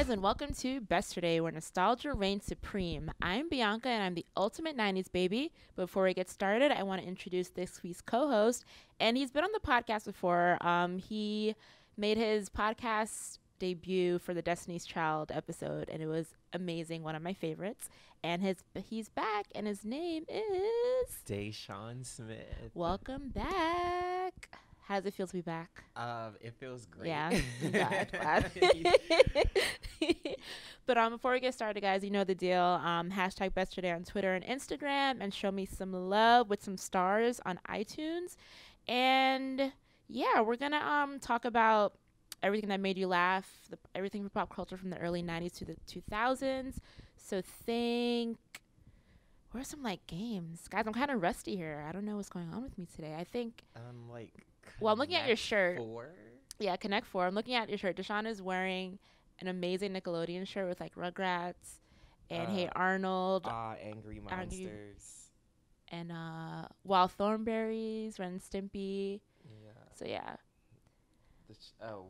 guys, and welcome to Besterday, where nostalgia reigns supreme. I'm Bianca, and I'm the ultimate 90s baby. Before we get started, I want to introduce this week's co-host, and he's been on the podcast before. He made his podcast debut for the Destiny's Child episode, and it was amazing, one of my favorites. And he's back, and his name is Deshaun Smith. Welcome back. How does it feel to be back? It feels great. Yeah, glad. But before we get started, guys, you know the deal. Hashtag Besterday on Twitter and Instagram, and show me some love with some stars on iTunes. And yeah, we're gonna talk about everything that made you laugh, everything from pop culture from the early 90s to the 2000s. So what are some games? Guys, I'm kind of rusty here. I don't know what's going on with me today. I think well, I'm looking at your shirt. 4? Yeah, Connect 4. I'm looking at your shirt. Deshaun is wearing an amazing Nickelodeon shirt with Rugrats and Hey Arnold. Angry Monsters. And Wild Thornberries, Ren and Stimpy. Yeah. So yeah.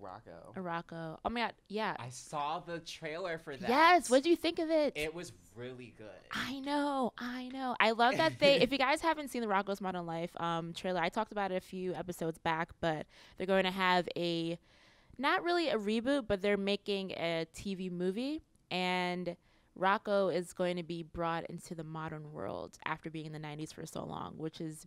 Rocco. Rocco. Oh my god, yeah. I saw the trailer for that. Yes, what do you think of it? It was really good. I know. I love that if you guys haven't seen the Rocco's Modern Life trailer, I talked about it a few episodes back, but they're going to have not really a reboot, but they're making a TV movie, and Rocco is going to be brought into the modern world after being in the 90s for so long, which is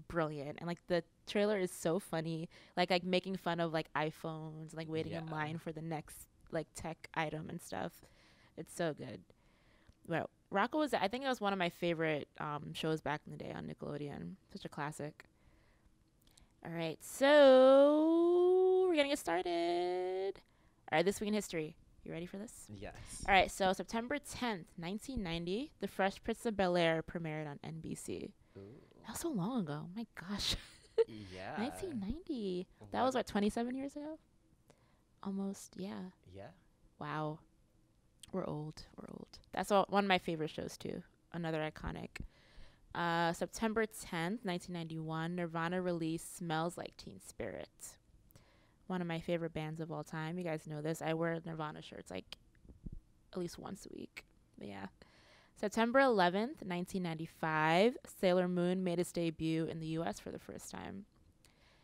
brilliant. And the trailer is so funny, like making fun of iPhones, waiting in line for the next tech item and stuff. It's so good. Well, Rocco I think it was one of my favorite shows back in the day on Nickelodeon. Such a classic. All right, so we're gonna get started. All right, this week in history. You ready for this? Yes. All right, so September 10th, 1990, The Fresh Prince of Bel-Air premiered on NBC. Ooh. That was so long ago. Oh my gosh. Yeah. 1990. That was 27 years ago? Almost, yeah. Yeah. Wow. We're old. That's one of my favorite shows too. Another iconic. September 10th, 1991, Nirvana released Smells Like Teen Spirit. One of my favorite bands of all time. You guys know this. I wear Nirvana shirts at least once a week. But yeah. September 11th, 1995, Sailor Moon made its debut in the U.S. for the first time.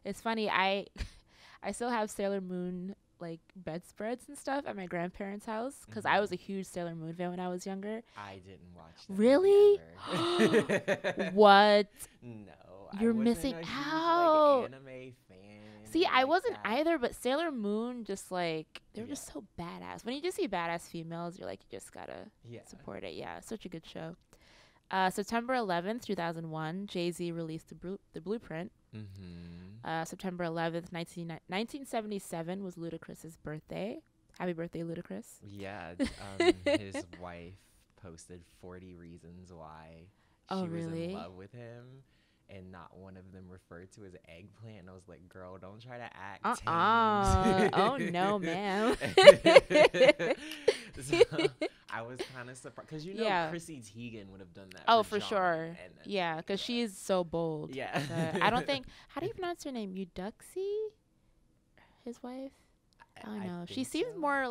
It's funny, I still have Sailor Moon bedspreads and stuff at my grandparents' house because I was a huge Sailor Moon fan when I was younger. I didn't watch that. Really? What? No. You're missing out. Anime fan. See, I wasn't either, but Sailor Moon just they're just so badass. When you just see badass females, you're you just gotta support it. Yeah, such a good show. September 11th, 2001, Jay-Z released the Blueprint. Mm-hmm. September 11th, 1977 was Ludacris's birthday. Happy birthday, Ludacris. Yeah, his wife posted 40 reasons why she was in love with him, and not one of them referred to as eggplant. And I was like, girl, don't try to act tame. Oh, no, ma'am. So I was kind of surprised because Chrissy Teigen would have done that. Oh, for sure. Yeah, because she's so bold. Yeah. I don't think. How do you pronounce her name? Eudoxie? His wife? I don't know. She seems more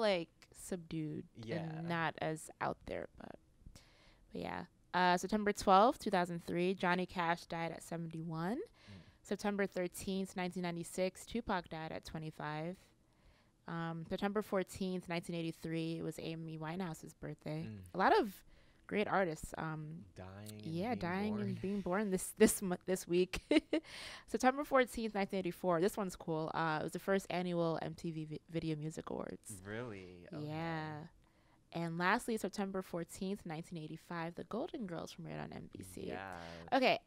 subdued and not as out there. But yeah. September 12th, 2003, Johnny Cash died at 71. September 13th, 1996, Tupac died at 25. September 14th, 1983, it was Amy Winehouse's birthday. A lot of great artists dying and being born this week. September 14th, 1984. This one's cool. It was the first annual MTV Video Music Awards. Really? Okay. Yeah. And lastly, September 14th, 1985, The Golden Girls premiered on NBC. Yeah. Okay.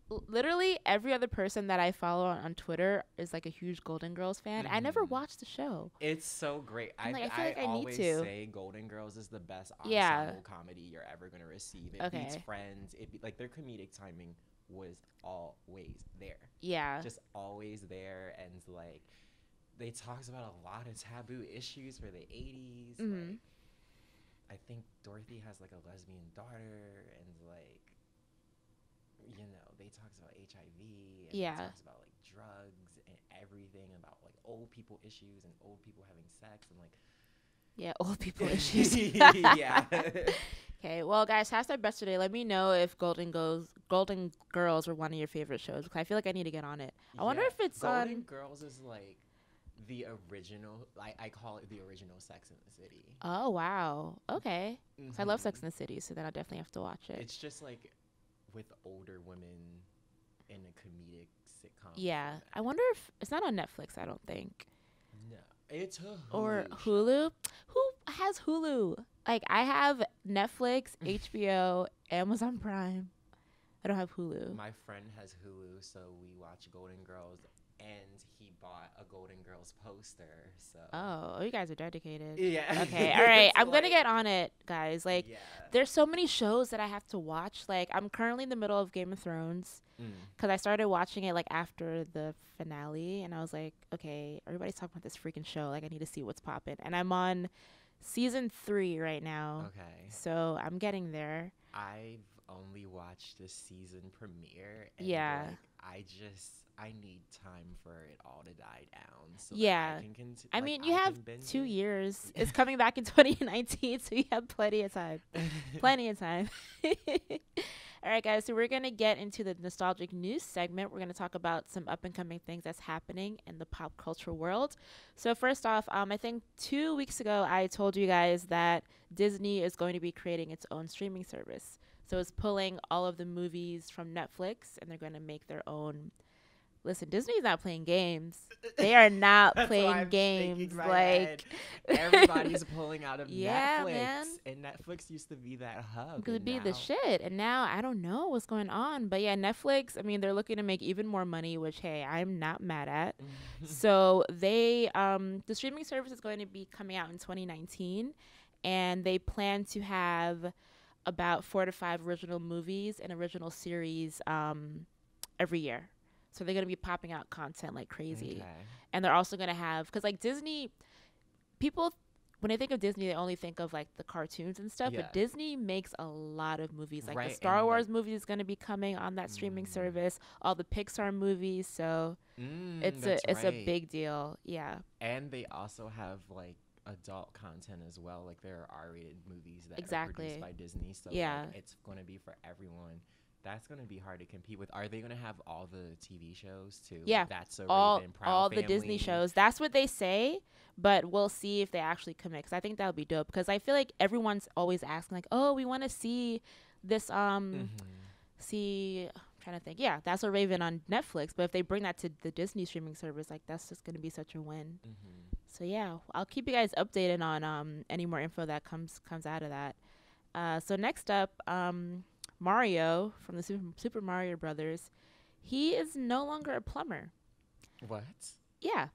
Literally every other person that I follow on Twitter is a huge Golden Girls fan. I never watched the show. It's so great. I feel like I always need to say Golden Girls is the best ensemble comedy you're ever going to receive. It beats Friends. Their comedic timing was always there. Yeah. Just always there. And they talks about a lot of taboo issues for the 80s. Mm-hmm. I think Dorothy has a lesbian daughter, and they talks about HIV, and they talks about drugs and everything, about old people issues and old people having sex, and Yeah, old people issues. Yeah. Okay, well, guys, hashtag Besterday. Let me know if Golden Girls were one of your favorite shows, because I feel like I need to get on it. I wonder if it's Golden on. Girls is like the original. I call it the original Sex in the City. Oh wow. Okay. 'Cause I love Sex Mm-hmm. in the City, so then I'll definitely have to watch it. It's just like with older women in a comedic sitcom. Yeah, format. I wonder if it's not on Netflix. I don't think. No, it's a Or Hulu show. Hulu. Who has Hulu? Like I have Netflix, HBO, Amazon Prime. I don't have Hulu. My friend has Hulu, so we watch Golden Girls, and he bought a Golden Girls poster. So. Oh, you guys are dedicated. Yeah. Okay, all right. It's I'm gonna like- get on it, guys. Like, Yeah. there's so many shows that I have to watch. Like, I'm currently in the middle of Game of Thrones because I started watching it like after the finale, and I was like, okay, everybody's talking about this freaking show. Like, I need to see what's popping. And I'm on season 3 right now, Okay. so I'm getting there. I've only watched the season premiere. And Yeah. like, I need time for it all to die down. So Yeah. that I can I mean, you have can binge 2 it. years. It's coming back in 2019, so you have plenty of time. Plenty of time. All right, guys. So we're gonna get into the nostalgic news segment. We're gonna talk about some up and coming things that's happening in the pop culture world. So first off, I think 2 weeks ago I told you guys that Disney is going to be creating its own streaming service. So it's pulling all of the movies from Netflix, and they're gonna make their own. Listen, Disney's not playing games. They are not That's why playing I'm games. shaking my Like head. Everybody's pulling out of Yeah, Netflix, man. and Netflix used to be that hub. could and be the now- shit, and now I don't know what's going on. But yeah, Netflix. I mean, they're looking to make even more money, which hey, I'm not mad at. So they, the streaming service is going to be coming out in 2019, and they plan to have about 4 to 5 original movies and original series every year. So they're gonna be popping out content like crazy. Okay. And they're also going to have, because like Disney, people, when they think of Disney, they only think of like the cartoons and stuff, Yeah. but Disney makes a lot of movies. Like Right, the Star and, Wars like- movie is going to be coming on that streaming service, all the Pixar movies. So it's a right. big deal. Yeah. And they also have like adult content as well. Like there are R-rated movies that are Exactly. produced by Disney. So Yeah. like, it's going to be for everyone. That's going to be hard to compete with. Are they going to have all the TV shows too? Yeah. That's so all Raven, Proud all the Disney Family. shows. That's what they say, but we'll see if they actually commit. Because I think that would be dope. Because I feel like everyone's always asking like, oh, we want to see this see, I'm trying to think. Yeah, that's a Raven on Netflix. But if they bring that to the Disney streaming service, like that's just gonna be such a win. So yeah, I'll keep you guys updated on any more info that comes out of that. So next up, Mario from the Super Mario Brothers, he is no longer a plumber. What? Yeah.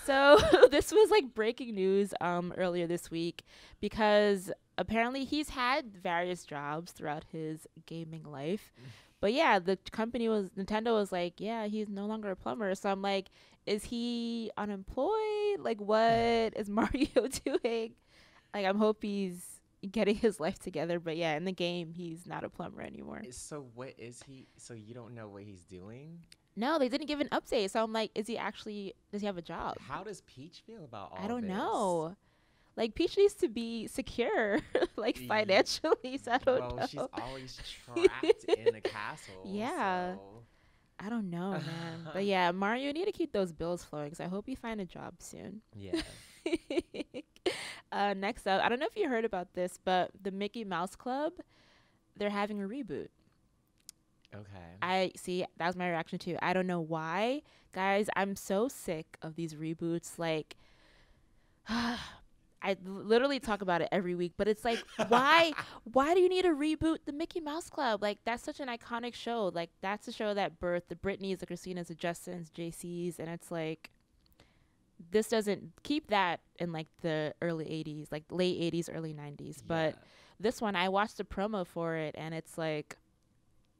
So this was like breaking news earlier this week, because apparently he's had various jobs throughout his gaming life. But yeah, the Nintendo was like, yeah, he's no longer a plumber. So I'm like, is he unemployed? Like, what is Mario doing? Like, I'm hope he's getting his life together. But yeah, in the game, he's not a plumber anymore. So what is he? So you don't know what he's doing? No, they didn't give an update. So I'm like, does he have a job? How does Peach feel about all I don't this? know. Like, Peach needs to be secure, like, financially, so I don't know. Well, she's always trapped in a castle. Yeah. So. I don't know, man. But yeah, Mario, you need to keep those bills flowing, so I hope you find a job soon. Yeah. Next up, I don't know if you heard about this, but the Mickey Mouse Club, they're having a reboot. Okay. That was my reaction too. I don't know why. Guys, I'm so sick of these reboots. Like, I literally talk about it every week, but it's like, why do you need to reboot the Mickey Mouse Club? Like, that's such an iconic show. Like, that's the show that birthed the Britneys, the Christinas, the Justins, JCs, and it's like, this doesn't keep that in like the early 80s, like late 80s, early 90s. But this one, I watched the promo for it, and it's like,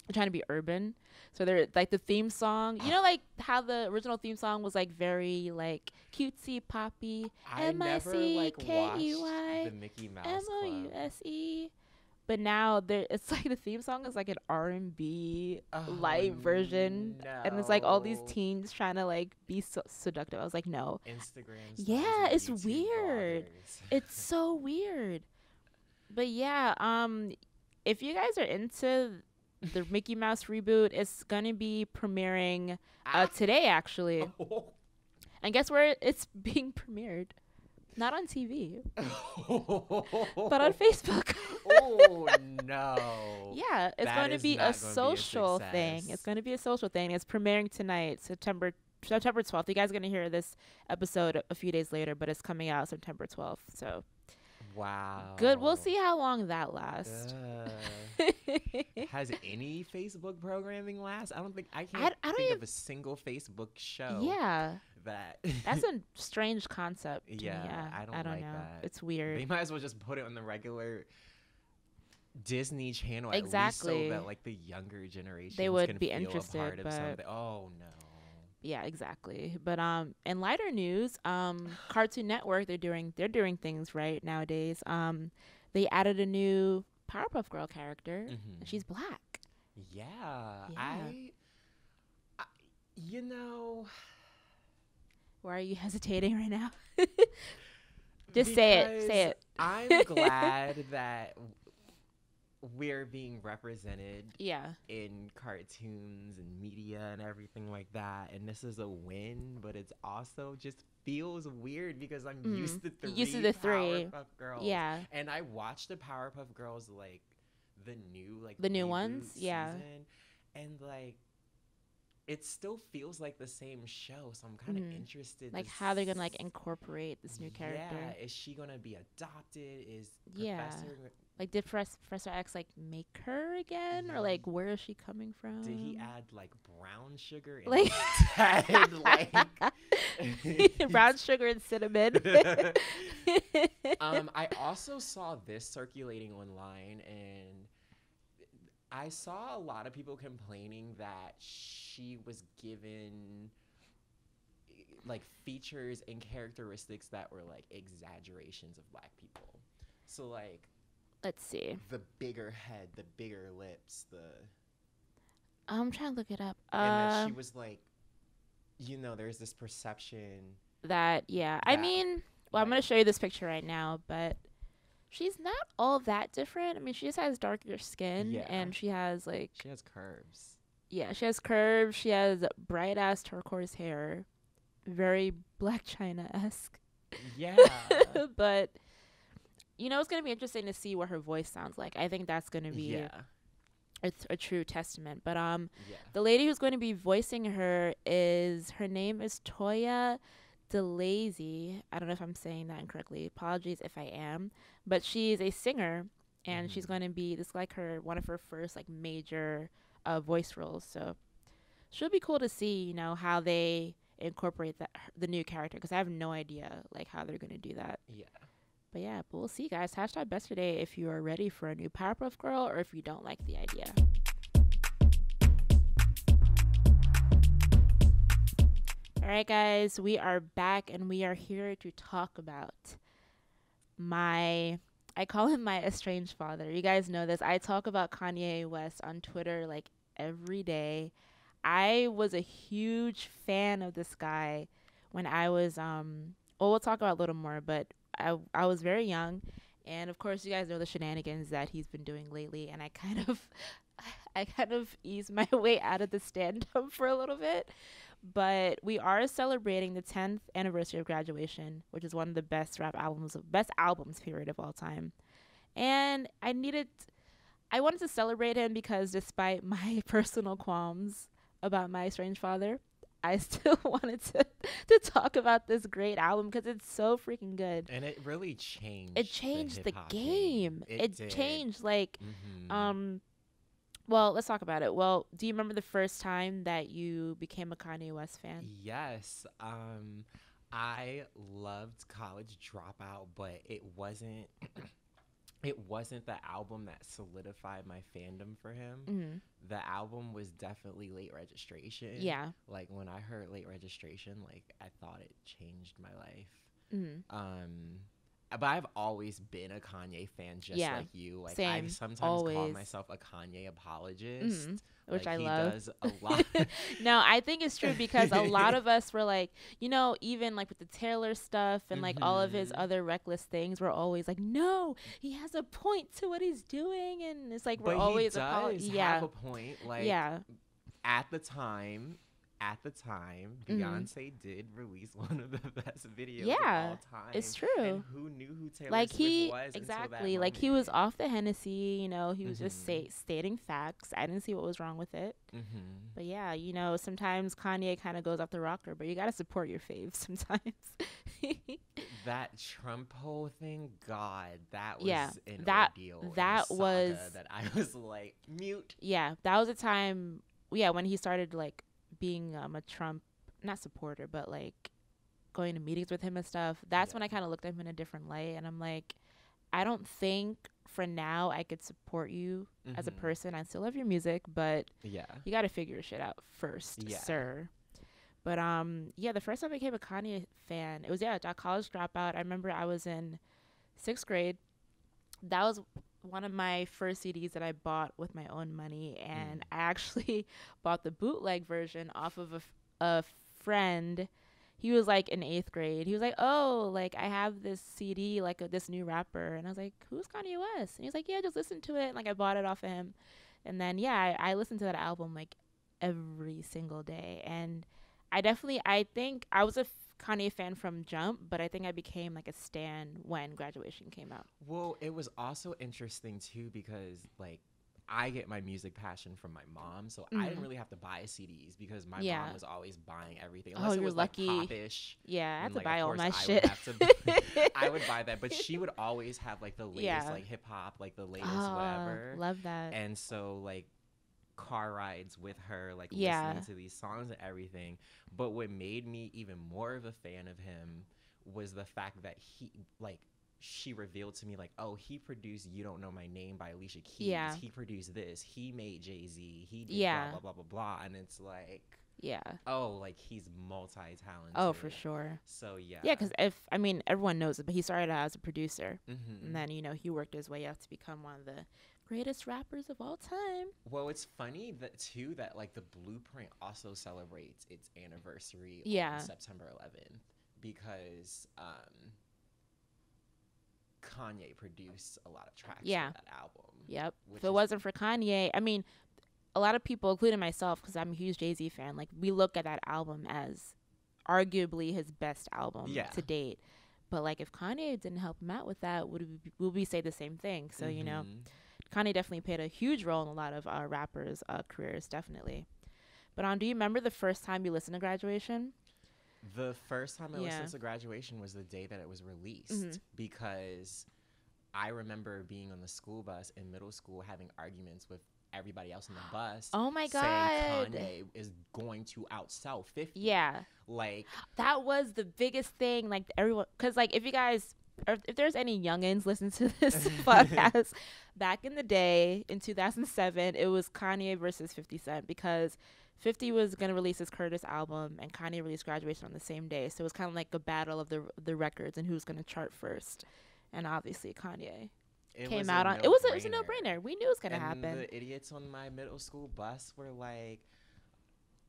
I'm trying to be urban. So they're like the theme song, you know, like how the original theme song was like very like cutesy poppy. I never like watched MICKEY the Mickey Mouse Club. MOUSE. but now it's like the theme song is like an R&B light version, and it's like all these teens trying to like be seductive. I was like, no. Instagram stars Yeah, and it's YouTube weird. bloggers. It's so weird. But yeah, if you guys are into the Mickey Mouse reboot, it's gonna be premiering today actually. And guess where it's being premiered? Not on TV, but on Facebook. Oh no! Yeah, it's going to be a social thing. It's going to be a social thing. It's premiering tonight, September 12th. You guys are going to hear this episode a few days later, but it's coming out September 12th. So, wow, good. We'll see how long that lasts. Has any Facebook programming last? I don't think I can't think of a single Facebook show. Yeah. That's a strange concept. Yeah, I don't like know. that. It's weird. They might as well just put it on the regular Disney Channel exactly. At least, so that like the younger generation they would can be feel interested. A part of but something. Oh no. Yeah, exactly. But in lighter news, Cartoon Network they're doing things right nowadays. They added a new Powerpuff Girl character. And she's black. Yeah. I you know. Why are you hesitating right now? Just say it. I'm glad that we're being represented in cartoons and media and everything like that. And this is a win, but it's also just feels weird because I'm used to the three Powerpuff Girls. Yeah. And I watched the Powerpuff Girls like the new ones. Season, yeah. And like it still feels like the same show, so I'm kind of interested. Like how they're gonna like incorporate this new character. Yeah, is she gonna be adopted? Is like did Professor X like make her again, or like where is she coming from? Did he add like brown sugar? Like brown sugar and cinnamon. I also saw this circulating online, and I saw a lot of people complaining that she was given like features and characteristics that were like exaggerations of black people. So like, let's see, the bigger head, the bigger lips, I'm trying to look it up. And that she was like, there's this perception that I mean, well, I'm gonna show you this picture right now, but she's not all that different. I mean, she just has darker skin, and she has curves. Yeah, she has curves. She has bright ass turquoise hair, very Black China-esque. Yeah. But it's gonna be interesting to see what her voice sounds like. I think that's gonna be a true testament. But the lady who's going to be voicing her name is Toya DeLazy. I don't know if I'm saying that incorrectly. Apologies if I am. But she's a singer, and she's going to be one of her first like major voice roles. So she'll be cool to see, how they incorporate the new character, because I have no idea like how they're going to do that. Yeah. But we'll see, guys. #Besterday if you are ready for a new Powerpuff Girl, or if you don't like the idea. All right, guys, we are back, and we are here to talk about I call him my estranged father. You guys know this. I talk about Kanye West on Twitter like every day. I was a huge fan of this guy when I was we'll talk about a little more, but I was very young, and of course you guys know the shenanigans that he's been doing lately, and I kind of eased my way out of the stand-up for a little bit. But we are celebrating the 10th anniversary of Graduation, which is one of the best albums period of all time. And I wanted to celebrate him because despite my personal qualms about my estranged father, I still wanted to talk about this great album because it's so freaking good. And it really changed. It changed the game. It changed Mm-hmm. Well, let's talk about it. Well, do you remember the first time that you became a Kanye West fan? Yes. I loved College Dropout, but it wasn't the album that solidified my fandom for him. Mm-hmm. The album was definitely Late Registration. Yeah. Like when I heard Late Registration, like I thought it changed my life. Mm-hmm. But I've always been a Kanye fan, just like you. Like, same. I sometimes Always. call myself a Kanye apologist. Which like, I he love. Does a lot. No, I think it's true because a lot of us were like, you know, even like with the Taylor stuff and like all of his other reckless things, we're always like, no, he has a point to what he's doing, and it's like we're But always he does have a point. Like, at the time, Beyonce did release one of the best videos of all time. It's true. And who knew who Taylor like Swift was exactly until that like moment. he was off the Hennessy, you know, he was just stating facts. I didn't see what was wrong with it. But yeah, you know, sometimes Kanye kind of goes off the rocker, but you got to support your faves sometimes. That Trump whole thing, God, that was an ordeal. That was that I was like, mute. Yeah, that was a time when he started like being a Trump, not supporter, but like going to meetings with him and stuff. That's when I kind of looked at him in a different light, and I'm like, I don't think for now I could support you as a person. I still love your music, but you got to figure your shit out first, sir. But the first time I became a Kanye fan, it was a college dropout. I remember I was in 6th grade. That was one of my first CDs that I bought with my own money, and I actually bought the bootleg version off of a friend. He was like in 8th grade. He was like, oh, like I have this CD, like this new rapper. And I was like, who's Kanye West? And he's like, yeah, just listen to it. And like I bought it off of him. And then, I listened to that album like every single day. And I think I was a Kanye fan from jump, but I think I became like a stan when Graduation came out. Well, it was also interesting too because like I get my music passion from my mom, so I didn't really have to buy CDs because my mom was always buying everything. Unless it was lucky. Like pop-ish. Yeah, I had to like, buy all my I shit. I would buy that, but she would always have like the latest like hip hop, like the latest whatever. Love that. And so like car rides with her, like listening to these songs and everything. But what made me even more of a fan of him was the fact that she revealed to me like, oh, he produced You Don't Know My Name by Alicia Keys. Yeah. He produced this. He made Jay-Z. He did blah, blah, blah, blah, blah. And it's like, oh, like he's multi-talented. Oh, for sure. So, yeah. Yeah, because everyone knows it, but he started out as a producer. And then, he worked his way up to become one of the greatest rappers of all time. Well, it's funny that like the Blueprint also celebrates its anniversary on September 11th because Kanye produced a lot of tracks for that album. Yep. If it wasn't for Kanye, a lot of people, including myself, because I'm a huge Jay-Z fan, like we look at that album as arguably his best album to date. But like if Kanye didn't help him out with that, would we say the same thing? So Kanye definitely played a huge role in a lot of rappers' careers, definitely. But do you remember the first time you listened to Graduation? The first time I listened to Graduation was the day that it was released because I remember being on the school bus in middle school having arguments with everybody else on the bus. Oh my God. Saying Kanye is going to outsell 50. Yeah. Like that was the biggest thing. Like everyone, because like if there's any youngins listen to this podcast, back in the day in 2007, it was Kanye versus 50 Cent because 50 was going to release his Curtis album and Kanye released Graduation on the same day. So it was kind of like a battle of the records and who's going to chart first. And obviously Kanye came out on it. Was a no-brainer. We knew it was going to happen. The idiots on my middle school bus were like,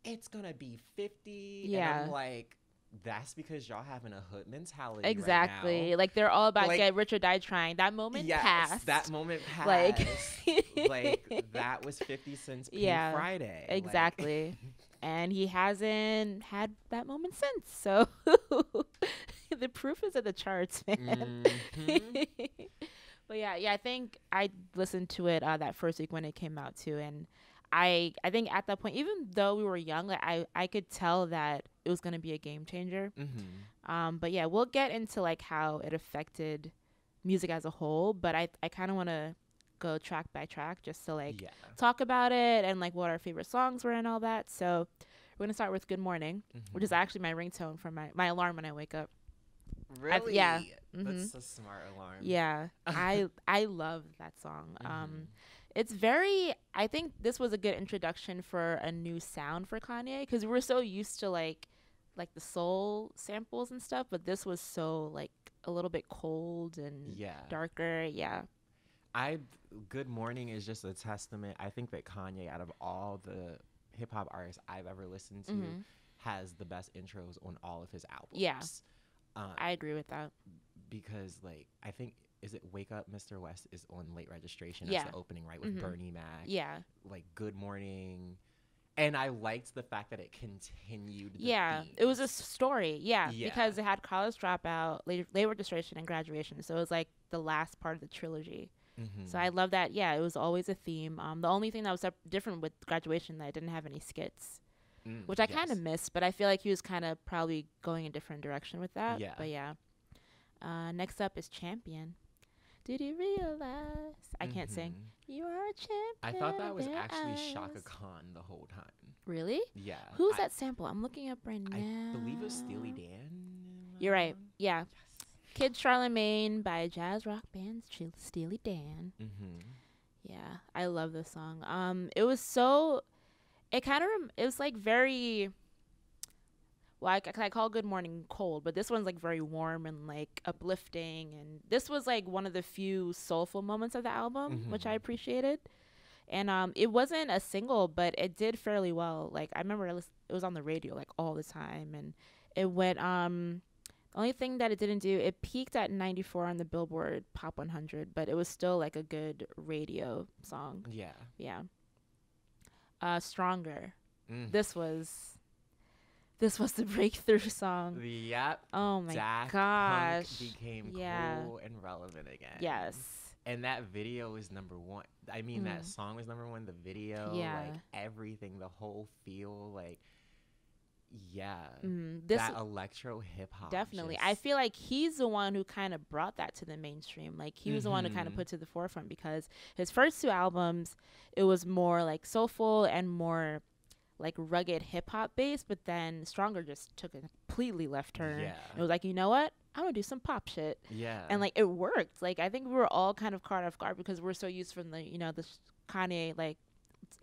it's going to be 50. Yeah. And I'm like, that's because y'all having a hood mentality. Exactly. Right now. Like they're all about get rich or die trying. That moment passed. That moment passed. Like that was 50 Cent's Pink Friday. Exactly. Like. And he hasn't had that moment since. So the proof is in the charts, man. But I think I listened to it that first week when it came out too, and I think at that point, even though we were young, like I could tell that it was going to be a game changer. But we'll get into like how it affected music as a whole. But I kind of want to go track by track just to like talk about it and like what our favorite songs were and all that. So we're going to start with Good Morning, which is actually my ringtone for my alarm when I wake up. Really? That's a smart alarm. Yeah. I love that song. It's I think this was a good introduction for a new sound for Kanye because we're so used to like the soul samples and stuff, but this was so like a little bit cold and darker. Yeah. Good Morning is just a testament. I think that Kanye, out of all the hip hop artists I've ever listened to, has the best intros on all of his albums. Yeah. I agree with that. Because, like, I think, is it Wake Up Mr. West is on Late Registration? That's the opening, right? With Bernie Mac. Yeah. Like, Good Morning. And I liked the fact that it continued the themes. It was a story. Yeah. Because it had College Dropout, late Registration, and Graduation. So it was like the last part of the trilogy. So I love that. Yeah, it was always a theme. The only thing that was different with Graduation that I didn't have any skits, which I kind of missed, but I feel like he was kind of probably going a different direction with that. Yeah. But yeah. Next up is Champion. Did you realize? I can't sing. You are a champion. I thought that was actually Shaka Khan the whole time. Really? Yeah. Who's that sample? I'm looking up right now. I believe it was Steely Dan. You're right. Yeah. Yes. Kid Charlemagne by jazz rock band Steely Dan. Yeah, I love this song. It was so, it kind of, it was like very, well, I call Good Morning cold, but this one's like very warm and like uplifting. And this was like one of the few soulful moments of the album, which I appreciaed. And it wasn't a single, but it did fairly well. Like, I remember it was on the radio like all the time. And it went, the only thing that it didn't do, it peaked at 94 on the Billboard Pop 100, but it was still like a good radio song. Yeah. Yeah. Stronger. This was the breakthrough song. Yep. Oh my gosh. Punk became cool and relevant again. Yes. And that video was number one. I mean, that song was number one. The video, like everything, the whole feel, like. Yeah, that electro hip hop. Definitely. I feel like he's the one who kind of brought that to the mainstream. Like, he was the one who kind of put to the forefront, because his first two albums, it was more like soulful and more like rugged hip hop based, but then Stronger just took a completely left turn. Yeah. It was like, you know what? I'm gonna do some pop shit. Yeah. And like, it worked. Like, I think we were all kind of caught off guard because we're so used from the, you know, the Kanye, like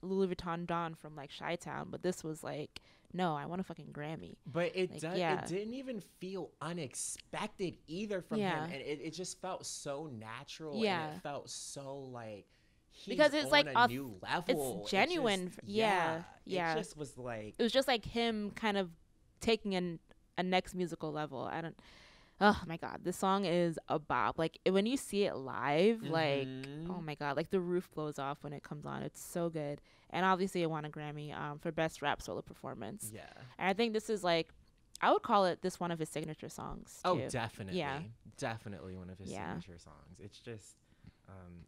Louis Vuitton Don from like Chi-Town, but this was like, no, I want a fucking Grammy. But it didn't even feel unexpected either from him. And it just felt so natural. Yeah. And it felt so like he's because it's on like a new level. It's genuine. It just was like. It was just like him kind of taking a next musical level. Oh my God, this song is a bop. Like, when you see it live, like, oh my God, like the roof blows off when it comes on. It's so good. And obviously it won a Grammy for Best Rap Solo Performance. Yeah. And I think this is like, I would call it one of his signature songs too. Oh, definitely. Yeah. Definitely one of his signature songs. It's just,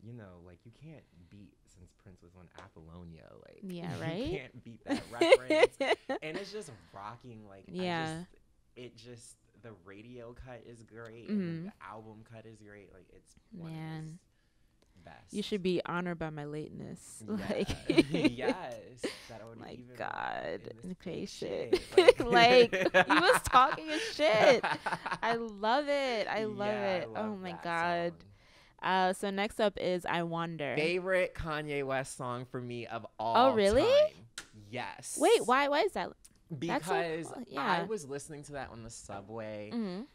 you know, like, you can't beat, since Prince was on Apollonia, like, right? You can't beat that reference. And it's just rocking, like, the radio cut is great, and the album cut is great. Like, it's one of his best. You should be honored by my lateness. Yeah. Like, yes, that would my even God, crazy. Like, he was talking his shit. I love it. I love it. Oh my God. So next up is I Wonder. Favorite Kanye West song for me of all time. Oh, really? Yes. Wait, why is that? Because I was listening to that on the subway.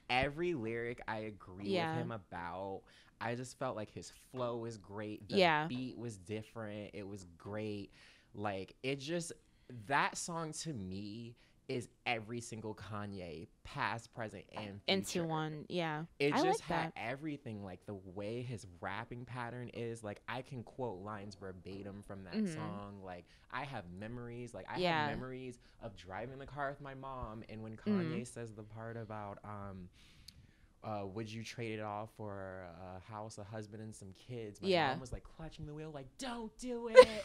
Every lyric I agree with him about. I just felt like his flow was great. The beat was different. It was great. Like, it just, that song to me is every single Kanye, past, present, and future. Into one. Yeah. It just had everything. Like, the way his rapping pattern is, like, I can quote lines verbatim from that song. Like, I have memories. Like, I have memories of driving the car with my mom, and when Kanye says the part about would you trade it all for a house, a husband, and some kids? My mom was like clutching the wheel, like, don't do it.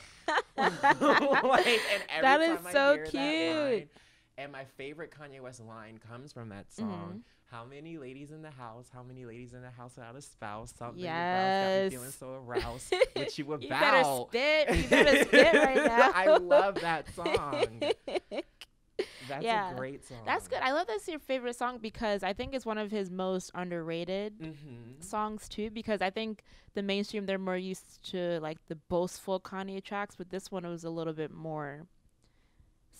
Like, and every that time is I so hear cute. That line, and my favorite Kanye West line comes from that song. How many ladies in the house? How many ladies in the house without a spouse? Something got me feeling so aroused. What you about? You better spit. You better spit right now. I love that song. That's a great song. That's good. I love that's your favorite song because I think it's one of his most underrated songs too, because I think the mainstream, they're more used to like the boastful Kanye tracks, but this one was a little bit more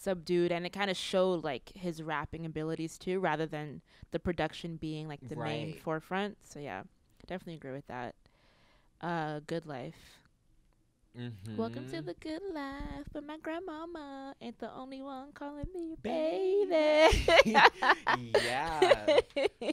subdued, and it kind of showed like his rapping abilities too, rather than the production being like the main forefront. So yeah, definitely agree with that. Good Life. Welcome to the good life, but my grandmama ain't the only one calling me baby. Yeah,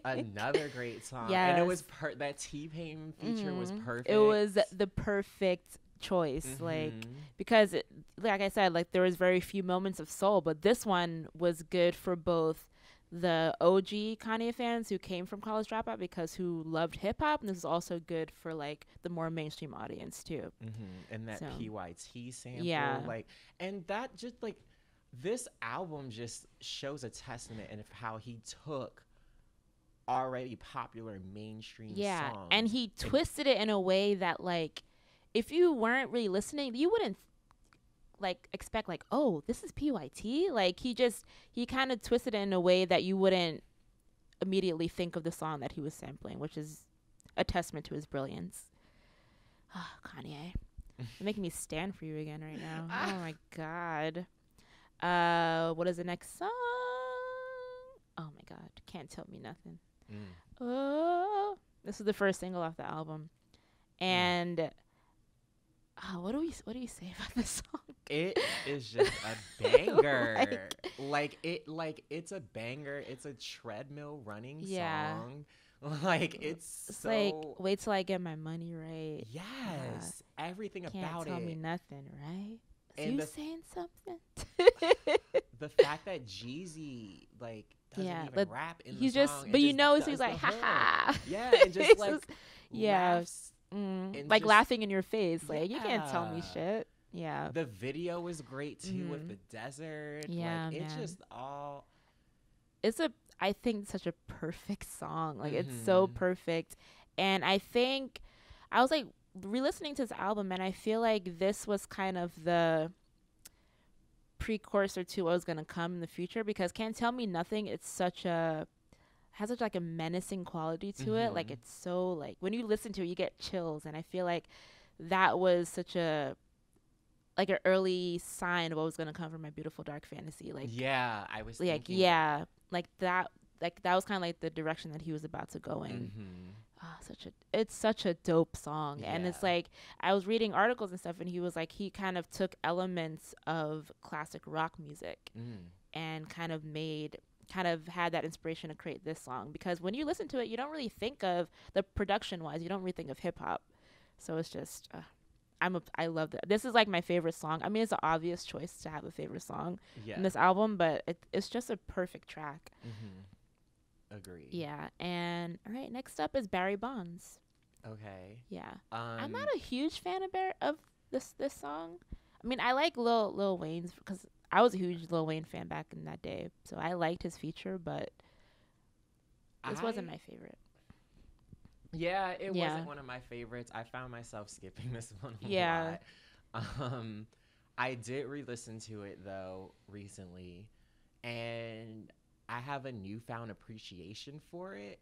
another great song. Yes. And it was that T-Pain feature was perfect. It was the perfect choice, like, because like I said, like there was very few moments of soul, but this one was good for both the OG Kanye fans who came from College Dropout because who loved hip hop, and this is also good for like the more mainstream audience too. And that PYT sample, like, and that just like this album just shows a testament of how he took already popular mainstream songs, and he twisted it in a way that like if you weren't really listening, you wouldn't like expect like, oh, this is PYT. Like he kind of twisted it in a way that you wouldn't immediately think of the song that he was sampling, which is a testament to his brilliance. Kanye, you're making me stand for you again right now. Oh my god. What is the next song? Oh my god, Can't Tell Me Nothing. Oh, this is the first single off the album, and what do you say about this song? It is just a banger. It's a banger. It's a treadmill running song. Like it's so like, wait till I get my money right. Yes, everything about it. Can't tell me nothing, right? And you saying something? The fact that Jeezy like doesn't even rap in the song. But you know, he's like, ha ha. Yeah, and just like laughs. Like laughing in your face, like you can't tell me shit. Yeah, the video was great too with the desert. Yeah, like, it's just all. I think such a perfect song. Like it's so perfect, and I think I was like re-listening to this album, and I feel like this was kind of the precursor to what was gonna come in the future, because Can't Tell Me Nothing, has such like a menacing quality to it. Like it's so like when you listen to it you get chills, and I feel like that was such a like an early sign of what was going to come from My Beautiful Dark Fantasy. Like I was like that was kind of like the direction that he was about to go in. It's such a dope song. And it's like I was reading articles and stuff, and he was like he kind of took elements of classic rock music and kind of had that inspiration to create this song, because when you listen to it you don't really think of the production wise, you don't really think of hip hop. So it's just I love that. This is like my favorite song. I mean, it's an obvious choice to have a favorite song in this album, but it's just a perfect track. Agree. Yeah. And all right, next up is Barry Bonds. Okay. Yeah. I'm not a huge fan of this song. I mean, I like Lil Wayne's because I was a huge Lil Wayne fan back in that day, so I liked his feature, but this wasn't my favorite. Yeah, it wasn't one of my favorites. I found myself skipping this one a lot. I did re-listen to it though recently, and I have a newfound appreciation for it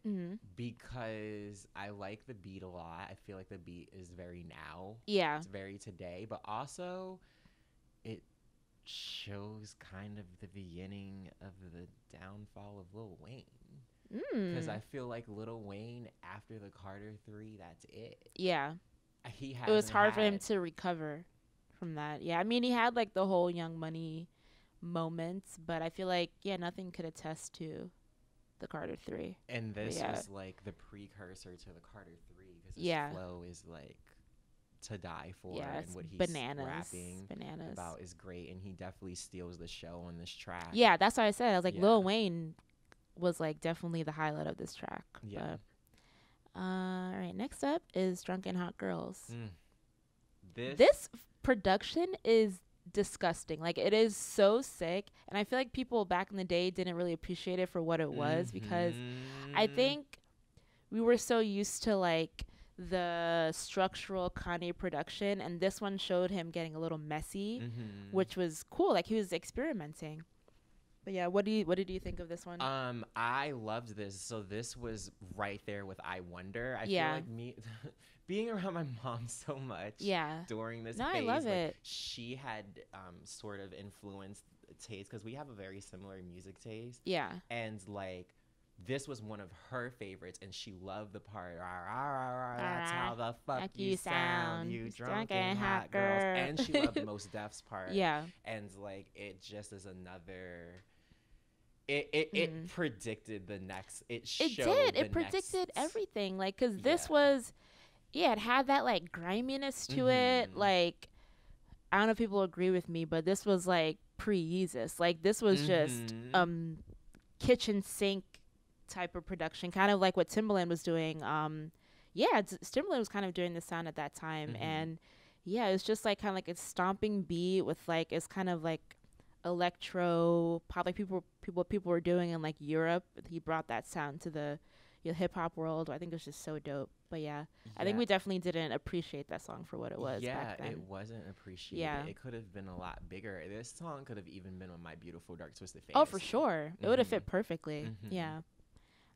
because I like the beat a lot. I feel like the beat is very now. Yeah. It's very today, but also it shows kind of the beginning of the downfall of Lil Wayne. Because I feel like Lil Wayne after the Carter 3, that's it. Yeah. It was hard for him to recover from that. Yeah, I mean, he had like the whole Young Money moments, but I feel like nothing could attest to the Carter 3. And this was like the precursor to the Carter 3, because his flow is like to die for, and what he's rapping about is great, and he definitely steals the show on this track. Yeah, that's what I said. I was like, Lil Wayne was like definitely the highlight of this track. Yeah. But, all right, next up is Drunken Hot Girls. This production is disgusting. Like it is so sick, and I feel like people back in the day didn't really appreciate it for what it was, because I think we were so used to like the structural Kanye production, and this one showed him getting a little messy, which was cool. Like he was experimenting. But yeah, what did you think of this one? I loved this. So this was right there with I Wonder. I feel like me being around my mom so much during this phase, I love it. She had sort of influenced taste because we have a very similar music taste. Yeah. And like this was one of her favorites, and she loved the part. Rah, rah, rah, rah, that's how the fuck you sound, you drunk and hot girls. And she loved the Most Def's part. Yeah. And like it just is another. It predicted the next. It did. It predicted everything. Like, cause this was, it had that like griminess to it. Like, I don't know if people agree with me, but this was like pre-Yeezus. Like, this was just kitchen sink type of production, kind of like what Timbaland was doing. Timbaland was kind of doing the sound at that time, and it was just like kind of like a stomping beat with like it's kind of like electro pop, like people were doing in like Europe. He brought that sound to the hip hop world. I think it was just so dope. But I think we definitely didn't appreciate that song for what it was. Back then. It wasn't appreciated. Yeah, it could have been a lot bigger. This song could have even been on My Beautiful Dark Twisted Fantasy. Oh, for sure, it would have fit perfectly. Yeah.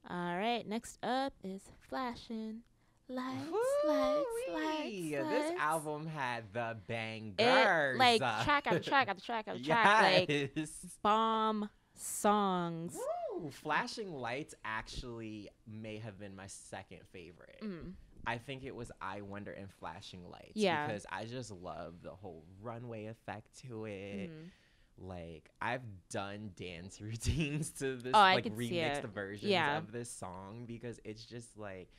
All right, next up is Flashing Lights. This album had the bangers. Like track after track after track after track. Like bomb songs. Woo! Flashing Lights actually may have been my second favorite. I think it was I Wonder and Flashing Lights. Yeah. Because I just love the whole runway effect to it. Like, I've done dance routines to this, like, remixed versions of this song because it's just like,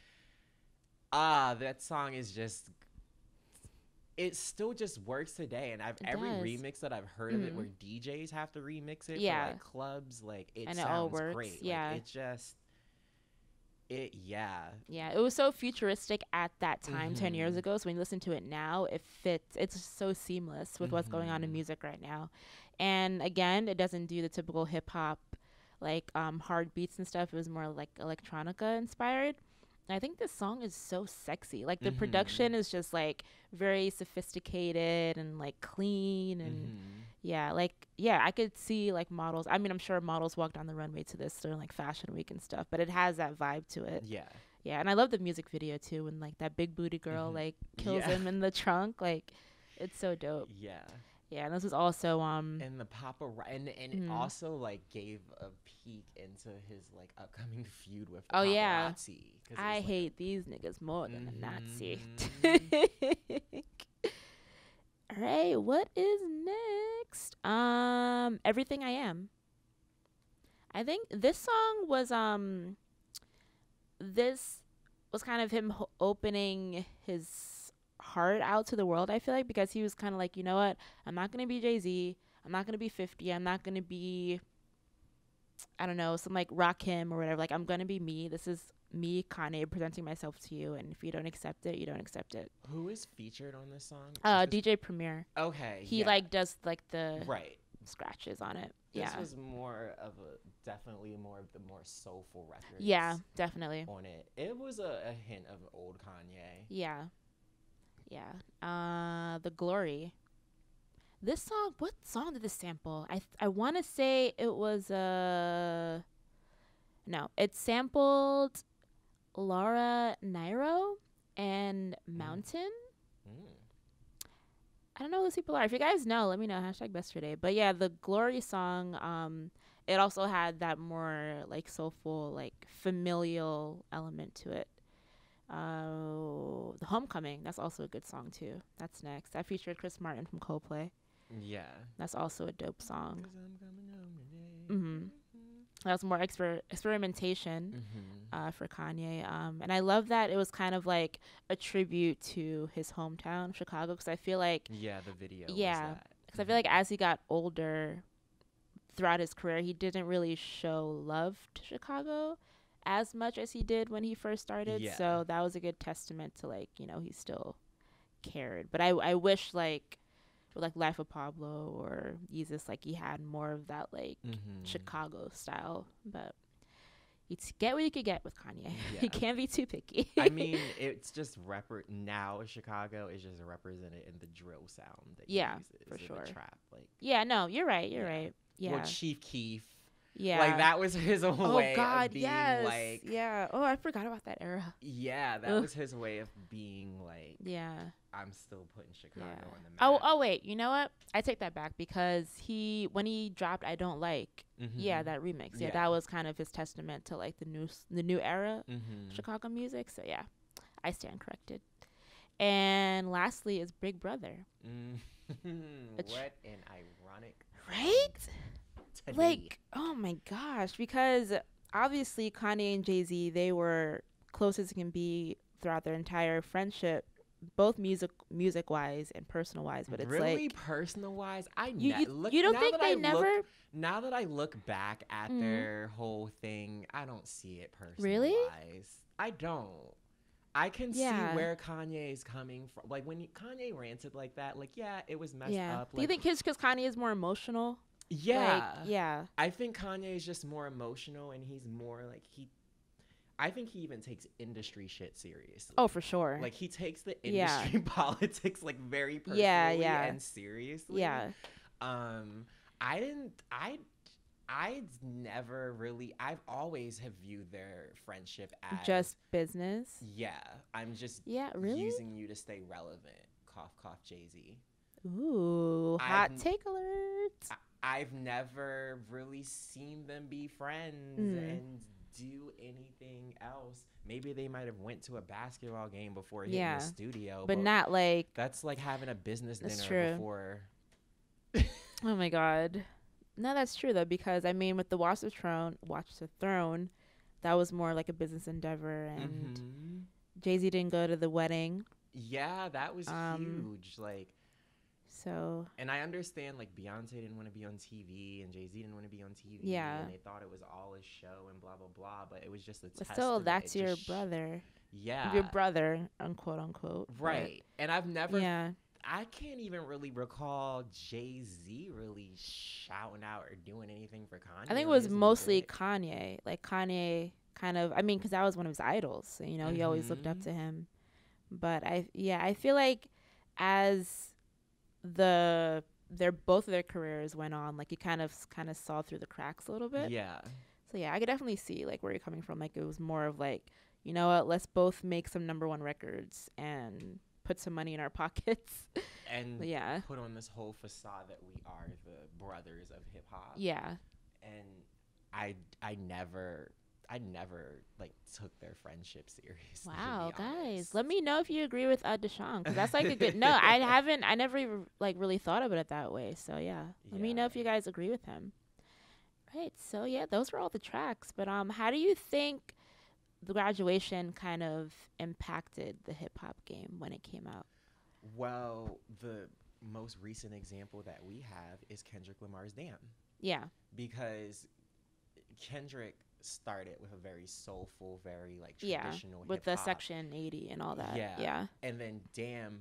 that song is just, it still just works today. And every remix that I've heard of it where DJs have to remix it for, like, clubs, like, it sounds great. Yeah. Like, it just, it was so futuristic at that time 10 years ago, so when you listen to it now it fits. It's so seamless with what's going on in music right now. And again, it doesn't do the typical hip hop like hard beats and stuff. It was more like electronica inspired. And I think this song is so sexy. Like the production is just like very sophisticated and like clean and I could see like models. I mean, I'm sure models walk down the runway to this during like Fashion Week and stuff, but it has that vibe to it. Yeah, and I love the music video too, when like that big booty girl like kills him in the trunk. Like, it's so dope. Yeah, and this was also and the paparazzi, and it also like gave a peek into his like upcoming feud with the paparazzi. I hate these niggas more than a Nazi. All right, what is next? Everything I Am. I think this song was kind of him opening his heart out to the world, I feel like, because he was kind of like, you know what, I'm not gonna be Jay-Z, I'm not gonna be 50, I'm not gonna be, I don't know, some like Rakim or whatever. Like, I'm gonna be me. This is me, Kanye, presenting myself to you, and if you don't accept it, you don't accept it. Who is featured on this song? DJ Premier. Okay. He like does like the scratches on it. This was definitely more of the more soulful records. Yeah, definitely. On it. It was a hint of old Kanye. Yeah. The Glory. This song, what song did this sample? I want to say it was no, it sampled Laura Nyro and Mountain. I don't know who those people are. If you guys know, let me know. #Besterday. But yeah, the Glory song, it also had that more like soulful, like familial element to it. The Homecoming, that's also a good song too. That's next. That featured Chris Martin from Coldplay. Yeah, that's also a dope song. That was more experimentation for Kanye, and I love that it was kind of like a tribute to his hometown, Chicago, because I feel like the video because I feel like as he got older throughout his career, he didn't really show love to Chicago as much as he did when he first started. So that was a good testament to like, you know, he still cared. But I wish like with like Life of Pablo or Yeezus, like he had more of that like Chicago style. But you get what you could get with Kanye. You can't be too picky. I mean, it's just now Chicago is just represented in the drill sound that he uses for sure. The trap, like no, you're right. You're right. Yeah. Well, Chief Keef. Yeah. that was his way God, of being yes. Yeah. Oh, I forgot about that era. Yeah, that was his way of being like, yeah, I'm still putting Chicago on the Oh, map. oh wait. You know what? I take that back because when he dropped I Don't Like, that remix. Yeah, that was kind of his testament to like the new era of Chicago music. So yeah, I stand corrected. And lastly is Big Brother. What an ironic right? today. Like, oh my gosh, because obviously Kanye and Jay-Z, they were close as can be throughout their entire friendship, both music wise and personal wise. But it's really like personal wise, you don't think they never. Now that I look back at their whole thing, I don't see it personal Really? wise. I don't. I can see where Kanye is coming from. Like when Kanye ranted like that, like it was messed up. Do you think it's because Kanye is more emotional? Yeah. Like, yeah. I think Kanye is just more emotional, and he's more like I think he even takes industry shit seriously. Oh, for sure. Like he takes the industry politics like very personally and seriously. Yeah. I've always have viewed their friendship as just business. Yeah. I'm just really? using you to stay relevant. Cough, cough, Jay-Z. Ooh, hot take alert. I've never really seen them be friends and do anything else. Maybe they might have went to a basketball game before hitting the studio. But not like... That's like having a business dinner before... Oh my God. No, that's true though, because I mean with the Watch the Throne, that was more like a business endeavor, and Jay-Z didn't go to the wedding. Yeah, that was huge. Like... So, and I understand like Beyonce didn't want to be on TV and Jay-Z didn't want to be on TV. Yeah. And they thought it was all a show and blah, blah, blah. But it was just a test. But still, that's your brother. Yeah. Your brother, unquote, unquote. Right. And I've never, I can't even really recall Jay-Z really shouting out or doing anything for Kanye. I think it was mostly Kanye. Like Kanye kind of, I mean, because that was one of his idols. So, you know, he always looked up to him. But I feel like as both of their careers went on, like you kind of saw through the cracks a little bit. Yeah. So yeah, I could definitely see like where you're coming from. Like it was more of like, you know what, let's both make some #1 records and put some money in our pockets. And put on this whole facade that we are the brothers of hip hop. Yeah. And I never like took their friendship seriously. Wow, guys, let me know if you agree with Deshaun, because that's like a good. No, I never even like really thought of it that way. So let me know if you guys agree with him. Right. So those were all the tracks. But how do you think the Graduation kind of impacted the hip hop game when it came out? Well, the most recent example that we have is Kendrick Lamar's Damn. Yeah. Because Kendrick started with a very soulful, very like traditional hip-hop. With the Section 80 and all that. Yeah. And then Damn,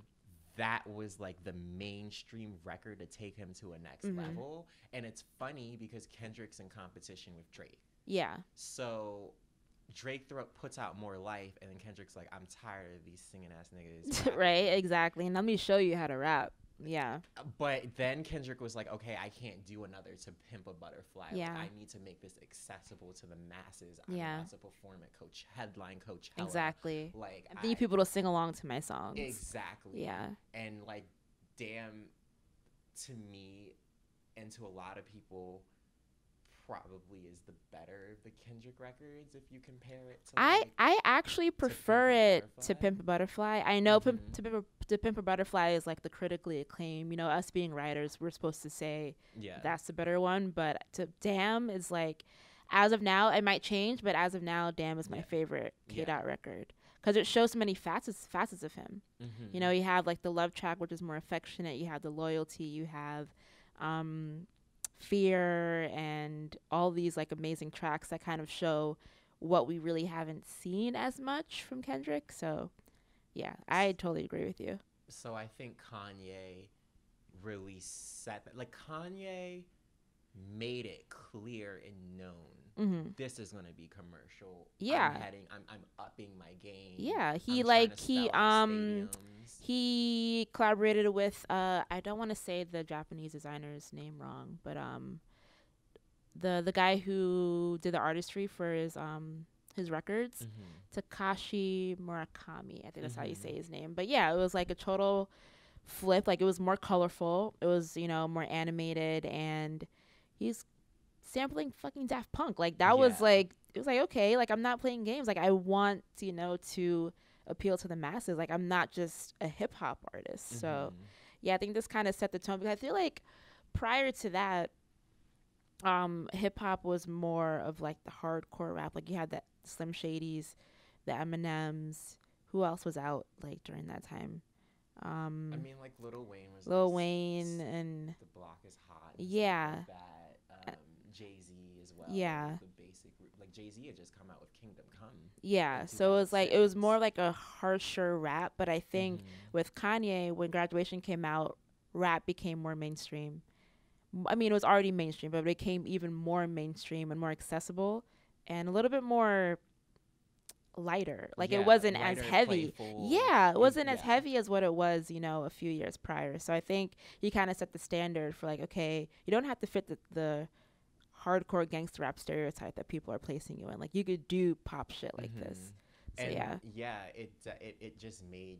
that was like the mainstream record to take him to a next level. And it's funny because Kendrick's in competition with Drake. Yeah. So Drake puts out More Life, and then Kendrick's like, I'm tired of these singing ass niggas. Right, exactly. And let me show you how to rap. Yeah. But then Kendrick was like, okay, I can't do another To Pimp a Butterfly. Yeah. Like, I need to make this accessible to the masses. I'm about to perform at headline Coachella. Exactly. Like, I need people to sing along to my songs. Exactly. Yeah. And like, Damn, to me and to a lot of people, probably is the better of the Kendrick records if you compare it to I actually prefer it to Pimp a Butterfly. I know to Pimp a Butterfly is like the critically acclaimed, you know, us being writers, we're supposed to say that's the better one, but to Damn is like, as of now, it might change, but as of now, Damn is my favorite K-Dot record because it shows so many facets of him. You know, you have like the love track, which is more affectionate, you have the loyalty, you have Fear, and all these like amazing tracks that kind of show what we really haven't seen as much from Kendrick. So I totally agree with you. So I think Kanye really set that, like Kanye made it clear and known this is going to be commercial. I'm upping my game. He collaborated with I don't want to say the Japanese designer's name wrong, but the guy who did the artistry for his records, Takashi Murakami. I think that's how you say his name. But yeah, it was like a total flip. Like, it was more colorful. It was, you know, more animated, and he's sampling fucking Daft Punk. Like, that was like, it was like, okay, like, I'm not playing games. Like, I want, you know, to appeal to the masses. Like, I'm not just a hip hop artist. So yeah, I think this kind of set the tone, because I feel like prior to that, hip hop was more of like the hardcore rap. Like, you had the Slim Shadys, the Eminems. Who else was out like during that time? I mean, like Lil Wayne was Lil Wayne and The Block Is Hot. Yeah. Like that. Jay-Z as well. Yeah. The basic, like Jay-Z had just come out with Kingdom Come. Yeah. So it was like, it was more like a harsher rap. But I think with Kanye, when Graduation came out, rap became more mainstream. I mean, it was already mainstream, but it became even more mainstream and more accessible and a little bit more lighter. Like, it wasn't as heavy. Playful. Yeah, it wasn't as heavy as what it was, you know, a few years prior. So I think he kind of set the standard for like, okay, you don't have to fit the hardcore gangster rap stereotype that people are placing you in. Like, you could do pop shit like this. So and it just made,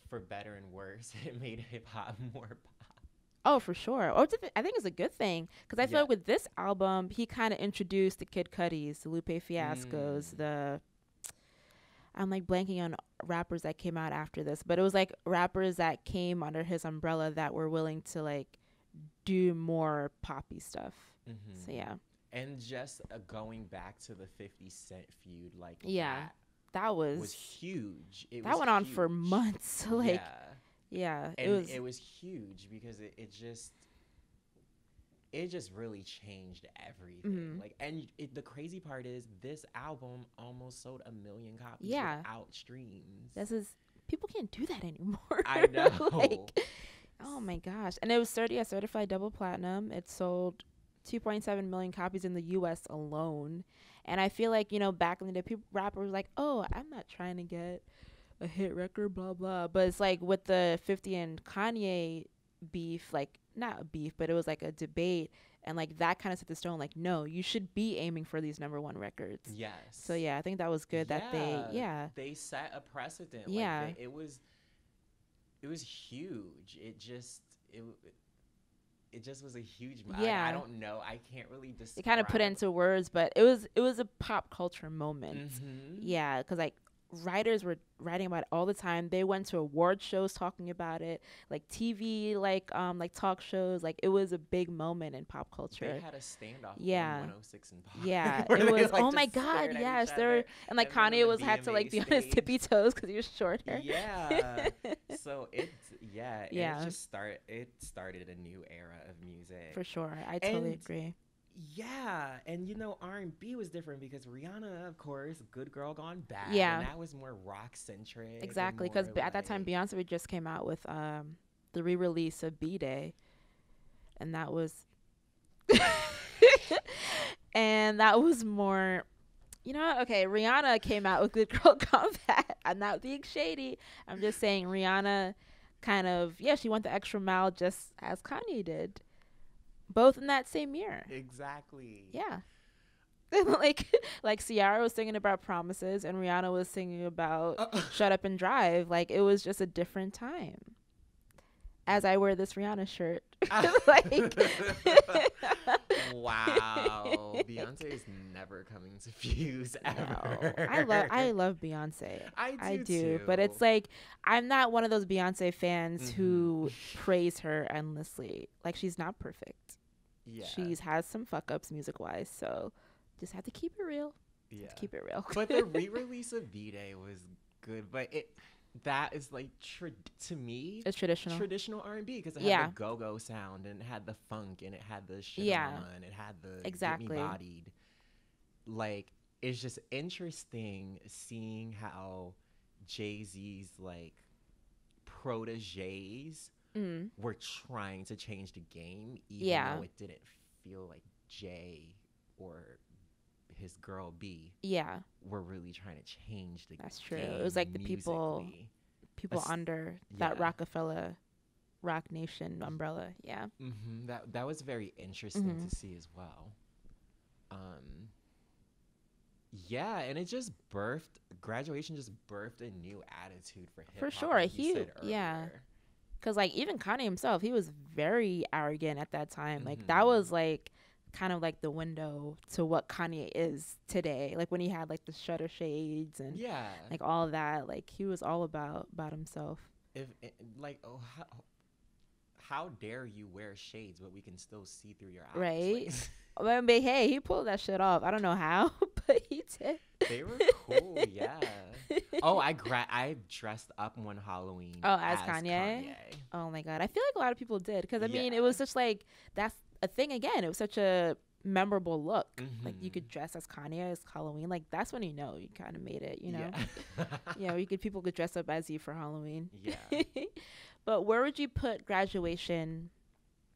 for better and worse, it made hip hop more pop. Oh, for sure. I think it's a good thing, because I feel like with this album, he kind of introduced the Kid Cudis, the Lupe Fiascos, I'm like blanking on rappers that came out after this, but it was like rappers that came under his umbrella that were willing to like do more poppy stuff. So yeah. And just going back to the 50 Cent feud, like that was huge. That went on for months. Like, yeah, and it was huge because it just really changed everything. Like, and the crazy part is, this album almost sold 1 million copies without streams. People can't do that anymore. I know. Like, oh my gosh. And it was certified double platinum. It sold 2.7 million copies in the US alone. And I feel like, you know, back in the day, rappers were like, oh, I'm not trying to get a hit record, blah blah. But it's like with the 50 and Kanye beef, like, not a beef, but it was like a debate, and like that kind of set the stone, like, no, you should be aiming for these #1 records. Yes. So yeah, I think that was good that they set a precedent. Yeah. Like, it was huge. It just was a huge. I don't know. I can't really describe. It kind of put it into words, but it was a pop culture moment. Yeah, because like, writers were writing about it all the time. They went to award shows talking about it, like TV, like talk shows. Like, it was a big moment in pop culture. They had a standoff. Yeah. 106 and Park. Yeah, it was. Like, oh my God, yes. And like, Kanye had to like be on his tippy toes because he was shorter. Yeah. So it just started a new era of music. For sure, I totally agree. Yeah, and you know, R&B was different because Rihanna, of course, Good Girl Gone Bad. Yeah, and that was more rock centric. Exactly, because at that time Beyonce just came out with the re-release of B-Day, and that was and that was more, you know what? Okay, Rihanna came out with Good Girl Gone Bad. I'm not being shady. I'm just saying Rihanna kind of, she went the extra mile just as Kanye did. Both in that same year. Exactly. Yeah. like Ciara was singing about promises and Rihanna was singing about Shut Up and Drive. Like, it was just a different time. As I wear this Rihanna shirt. Wow. Beyonce is never coming to Fuse ever. No. I love Beyonce. I do too. But it's like, I'm not one of those Beyonce fans who praise her endlessly. Like, she's not perfect. Yeah. She's has some fuck ups music wise, so just have to keep it real. Yeah. Just keep it real. But the re-release of B-Day was good, but that is like, to me, it's traditional R&B because it had the go-go sound and it had the funk and it had the shit on and it had the Get Me Bodied. Like, it's just interesting seeing how Jay-Z's like proteges were trying to change the game, even though it didn't feel like Jay or his girl B were really trying to change the game. That's true. It was like the people under that Rockefeller Rock Nation umbrella. Yeah. That was very interesting to see as well. Yeah, and it just graduation just birthed a new attitude for hip hop. For sure. Like you said earlier. Because, like, even Kanye himself, he was very arrogant at that time. Like, that was, like, kind of, like, the window to what Kanye is today. Like, when he had, like, the shutter shades and, like, all of that. Like, he was all about himself. How dare you wear shades, but we can still see through your eyes? Right? But hey, he pulled that shit off. I don't know how, but he did. They were cool, yeah. Oh, I dressed up one Halloween. Oh, as Kanye? Oh my God, I feel like a lot of people did because I mean, it was just like that's a thing again. It was such a memorable look. Like you could dress as Kanye as Halloween. Like that's when you know you kind of made it. You know, people could dress up as you for Halloween. Yeah. But where would you put Graduation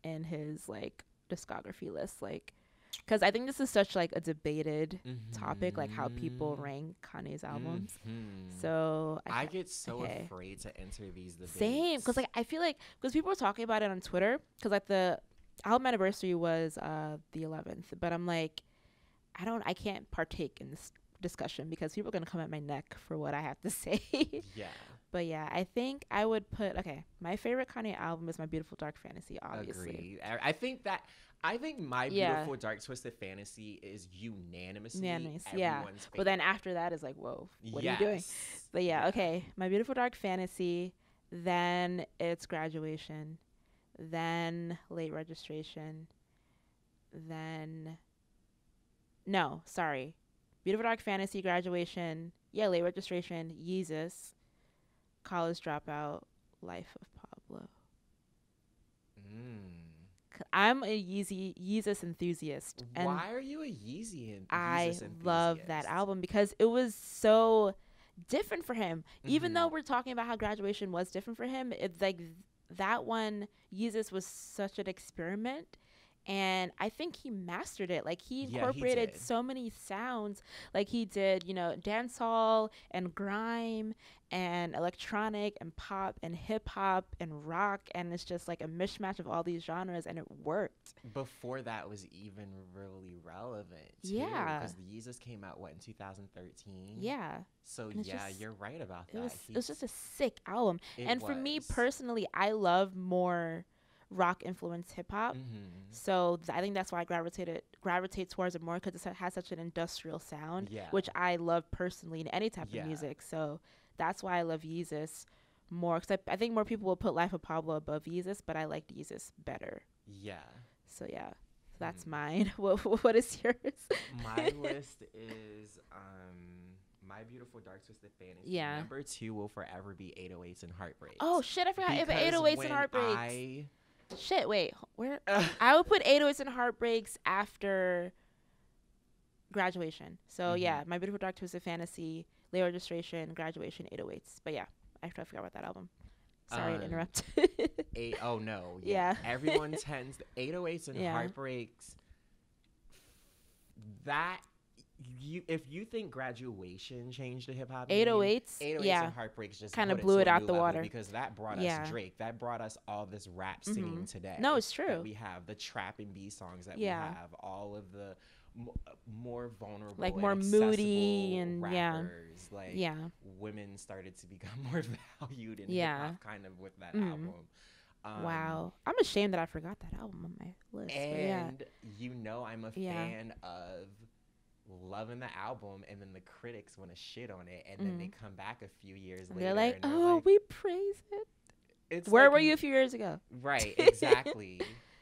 in his like discography list? Like, because I think this is such like a debated topic, like how people rank Kanye's albums. So I get so afraid to enter these debates. Same, because like I feel like because people were talking about it on Twitter, because like the album anniversary was the 11th, but I'm like, I can't partake in this discussion because people are gonna come at my neck for what I have to say. Yeah. But yeah, I think I would put my favorite Kanye album is My Beautiful Dark Fantasy, obviously. Agreed. I think My Beautiful Dark Twisted Fantasy is unanimously everyone's favorite. But then after that is like, whoa, what are you doing? But okay, My Beautiful Dark Fantasy, then it's Graduation, then Late Registration, then Beautiful Dark Fantasy, Graduation, Late Registration, Yeezus, College Dropout, Life of Pablo. I'm a Yeezus enthusiast. And why are you a Yeezus enthusiast? I love that album because it was so different for him. Even though we're talking about how Graduation was different for him, it's like that one, Yeezus was such an experiment. And I think he mastered it. Like he incorporated so many sounds. Like he did, dancehall and grime and electronic and pop and hip hop and rock, and it's just like a mishmash of all these genres, and it worked. Before that was even really relevant, too, because the Yeezus came out in 2013. Yeah. So you're right about that. It was just a sick album, and for me personally, I love more rock influenced hip hop. So I think that's why I gravitate towards it more, because it has such an industrial sound, which I love personally in any type of music. So that's why I love Yeezus more, because I think more people will put Life of Pablo above Yeezus, but I liked Yeezus better. So that's mine. What is yours? My list is My Beautiful Dark Twisted Fantasy. Number 2 will forever be 808s and Heartbreaks. Oh shit, I forgot. 808s and Heartbreaks. Shit, wait, where? I would put 808s and Heartbreaks after Graduation. So My Beautiful Dark Twisted Fantasy, Late Registration, Graduation, 808s. But I forgot about that album. Sorry to interrupt. Everyone tends 808s and Heartbreaks. That if you think Graduation changed the hip hop, 808s and Heartbreaks just kind of blew it out the water, because that brought us Drake. That brought us all this rap singing today. No, it's true. That we have the trap and B songs that we have, all of the more vulnerable, like more moody and rappers. Women started to become more valued in hip hop kind of with that album. Wow, I'm ashamed that I forgot that album on my list. And I'm a fan of loving the album, and then the critics want to shit on it, and then they come back a few years later. They're like, we praise it. Where were you a few years ago? Right, exactly.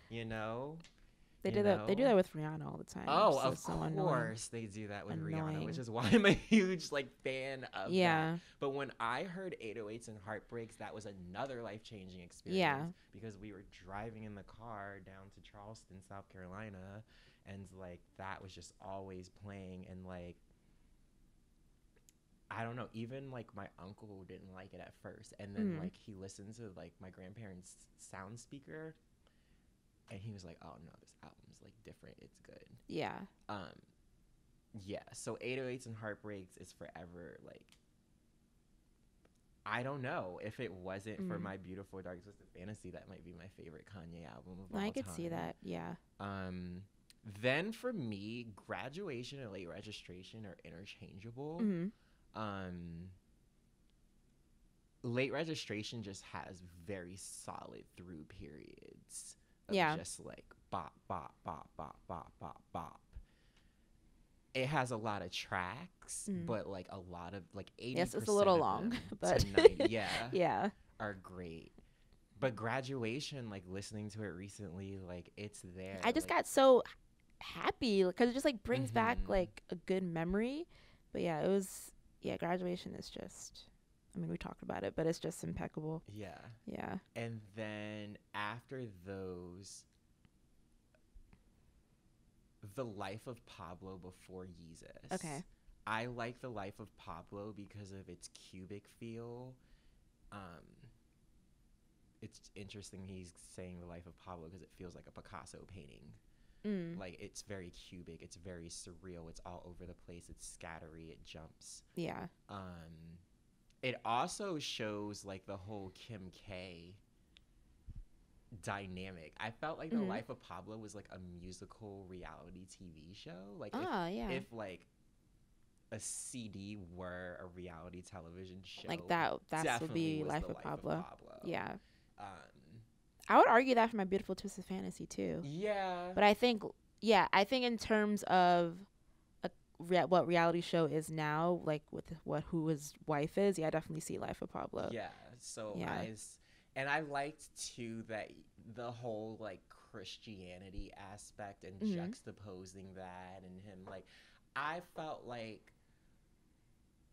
They do that with Rihanna all the time. Oh, of course they do that with Rihanna, which is why I'm a huge fan of that. But when I heard 808s and Heartbreaks, that was another life-changing experience, because we were driving in the car down to Charleston, South Carolina, and that was just always playing, and I don't know, even my uncle didn't like it at first, and then he listened to my grandparents' sound speaker, and he was like, oh no, this album's different, it's good. So 808s and Heartbreaks is forever I don't know. If it wasn't for My Beautiful Dark Twisted Fantasy, that might be my favorite Kanye album of all time. I could see that, yeah. Then for me, Graduation and Late Registration are interchangeable. Late Registration just has very solid through periods of just like bop, bop, bop, bop, bop, bop, bop. It has a lot of tracks, but like a lot of like 80%. Yes, it's a little long, but 90, yeah, are great. But Graduation, like listening to it recently, like it's there. I just like, got so happy because it just like brings back like a good memory. But yeah, it was Graduation is just, I mean, we talked about it, but it's just impeccable. Yeah. And then after those, The Life of Pablo before Yeezus. Okay. I like The Life of Pablo because of its cubic feel. It's interesting he's saying The Life of Pablo because it feels like a Picasso painting. Like it's very cubic, it's very surreal, it's all over the place, it's scattery, it jumps. Yeah. It also shows like the whole Kim K dynamic. I felt like The Life of Pablo was like a musical reality TV show. Like if like a CD were a reality television show, like that would be Life of Pablo. Yeah. I would argue that for My Beautiful Twisted Fantasy too. Yeah. But I think in terms of what reality show is now, like with who his wife is, I definitely see Life of Pablo. Yeah. So I liked too that the whole like Christianity aspect and juxtaposing that and him, like I felt like,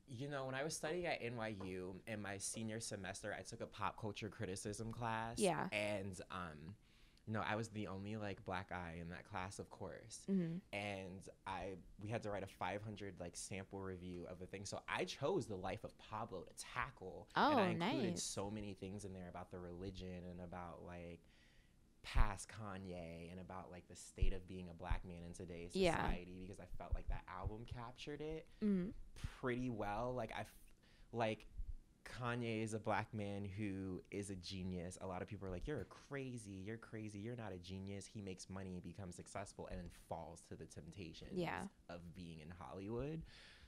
you know, when I was studying at NYU in my senior semester, I took a pop culture criticism class. Yeah. And, I was the only like black guy in that class, of course. And we had to write a 500 like sample review of the thing. So I chose The Life of Pablo to tackle. Oh, and I included nice. so many things in there about the religion and about like past Kanye and about like the state of being a black man in today's society, because I felt like that album captured it pretty well. Like Kanye is a black man who is a genius. A lot of people are like, you're crazy, you're not a genius. He makes money, becomes successful, and then falls to the temptations of being in Hollywood.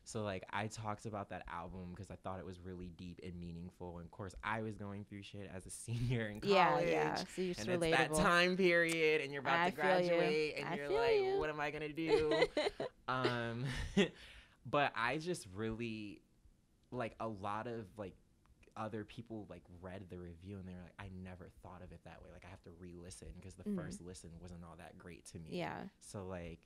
So like I talked about that album because I thought it was really deep and meaningful. And of course I was going through shit as a senior in college. Yeah. So you're and relatable. It's that time period and you're about to graduate and you're like, what am I gonna do? But I just really, like, a lot of like other people like read the review and they were like, I never thought of it that way. Like I have to re-listen because the first listen wasn't all that great to me. Yeah. So like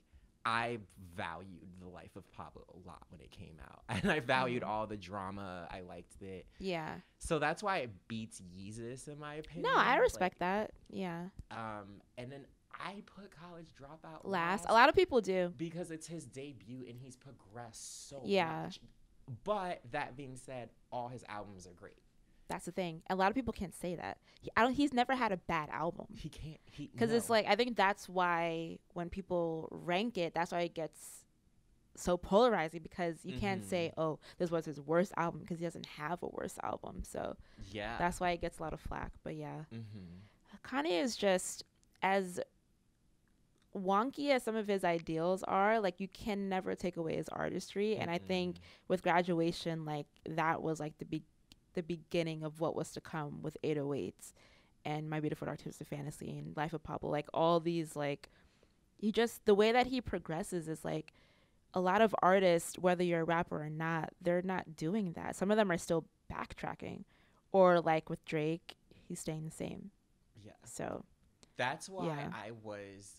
I valued The Life of Pablo a lot when it came out. And I valued all the drama. I liked it. Yeah. So that's why it beats Yeezus in my opinion. No, I respect that. Yeah. And then I put College Dropout last. A lot of people do. Because it's his debut and he's progressed so much. But that being said, all his albums are great. That's the thing. A lot of people can't say that. He's never had a bad album. He can't. Because it's like, I think that's why when people rank it, that's why it gets so polarizing, because you can't say, oh, this was his worst album, because he doesn't have a worst album. So yeah, that's why it gets a lot of flack. But yeah, Kanye is just, as wonky as some of his ideals are, like you can never take away his artistry. And I think with Graduation, like that was like the beginning of what was to come with 808s and My Beautiful Dark Twisted Fantasy and Life of Pablo. Like all these, like the way that he progresses is like, a lot of artists, whether you're a rapper or not, they're not doing that. Some of them are still backtracking, or like with Drake, he's staying the same. Yeah. So that's why I was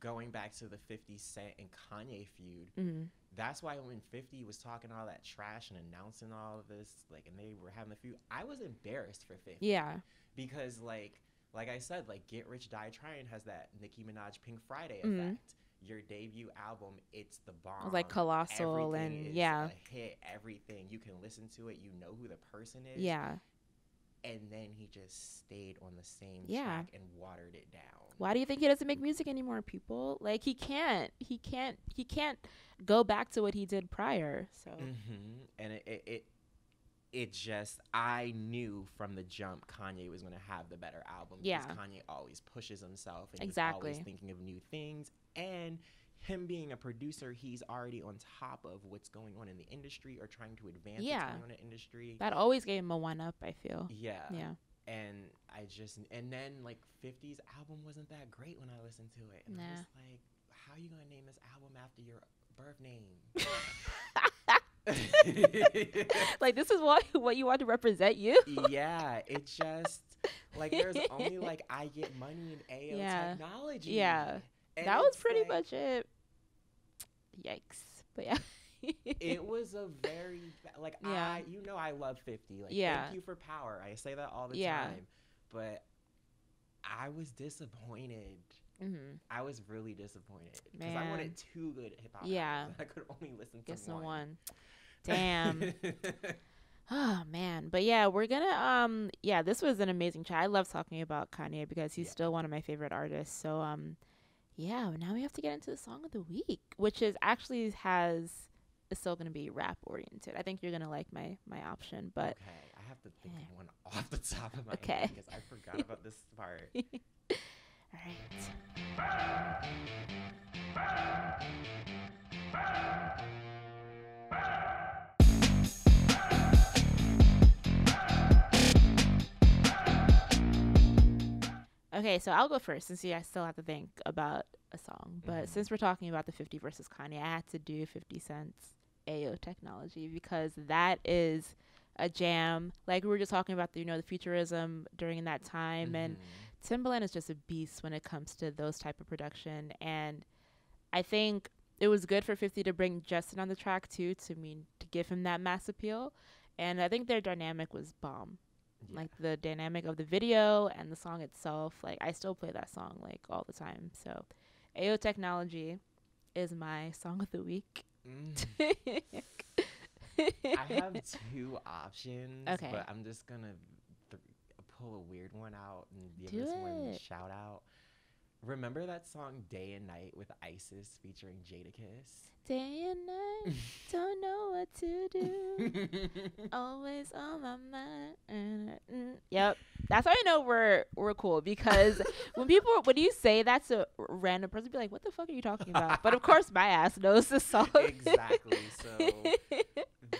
going back to the 50 Cent and Kanye feud. That's why when 50 was talking all that trash and announcing all of this, like, and they were having the feud, I was embarrassed for 50. Yeah. Because like I said, like Get Rich Die Trying has that Nicki Minaj Pink Friday effect. Your debut album, it's the bomb. Like colossal. Everything and is a hit, everything. You can listen to it, you know who the person is. Yeah. And then he just stayed on the same track and watered it down. Why do you think he doesn't make music anymore, people? Like he can't go back to what he did prior. So and it just, I knew from the jump Kanye was going to have the better album. Yeah. Because Kanye always pushes himself and Exactly. he's always thinking of new things. And him being a producer, he's already on top of what's going on in the industry or trying to advance what's going on in the industry. That always gave him a one-up, I feel. Yeah. Yeah. And and then like 50's album wasn't that great when I listened to it. And I was like, how are you going to name this album after your birth name? Like, this is what you want to represent you? Yeah, it just, like, there's only, like, I Get Money and AO Technology. Yeah. And that was pretty much it. Yikes. But yeah. It was a very, like, I love 50. Like, thank you for power. I say that all the time. But I was disappointed. Mm-hmm. I was really disappointed. Because I wanted 2 good hip-hop albums. I could only listen to one. Damn. Oh man. But yeah, we're gonna this was an amazing chat. I love talking about Kanye because he's still one of my favorite artists. So now we have to get into the song of the week, which is actually it's still gonna be rap oriented. I think you're gonna like my option, but okay, I have to think of one off the top of my head because I forgot about this part. All right. Okay, so I'll go first since I still have to think about a song. But since we're talking about the 50 versus Kanye, I had to do 50 Cent's AO Technology because that is a jam. Like we were just talking about, the futurism during that time. And Timbaland is just a beast when it comes to those type of production. And I think it was good for 50 to bring Justin on the track too, to give him that mass appeal. And I think their dynamic was bomb. Yeah. Like the dynamic of the video and the song itself. Like I still play that song like all the time. So AO Technology is my song of the week. I have 2 options, but I'm just gonna pull a weird one out and give this one a shout out. Remember that song Day and Night with Isis featuring Jadakiss? Day and night, don't know what to do. Always on my mind. Yep. That's how I know we're cool, because when you say that to a random person, be like, what the fuck are you talking about? But of course my ass knows the song. Exactly. So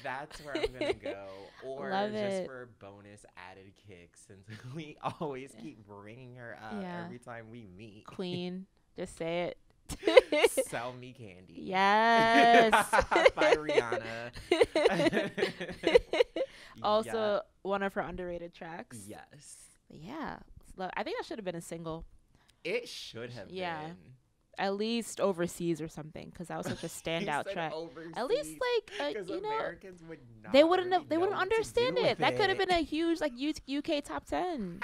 that's where I'm gonna go. Or for bonus added kicks, since we always keep bringing her up every time we meet. Queen. Just say it. Sell Me Candy. Yes. By Rihanna. Also one of her underrated tracks. Yes. But yeah. I think that should have been a single. It should have been. At least overseas or something, because that was such a standout track. Overseas, at least Americans would not they wouldn't understand it. That could have been a huge UK top 10.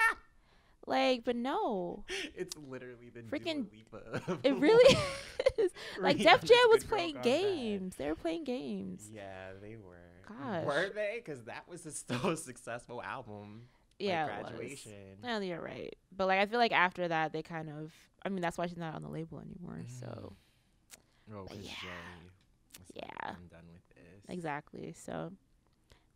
But no. It's literally the freaking Dua Lipa. It really is. Like Def Jam was playing games. They were playing games. Yeah, they were. Gosh. Were they? Because that was still a successful album. Yeah, Graduation. No, you're right. But I feel like after that, they kind of. That's why she's not on the label anymore. So. Oh, because I'm done with this. Exactly. So.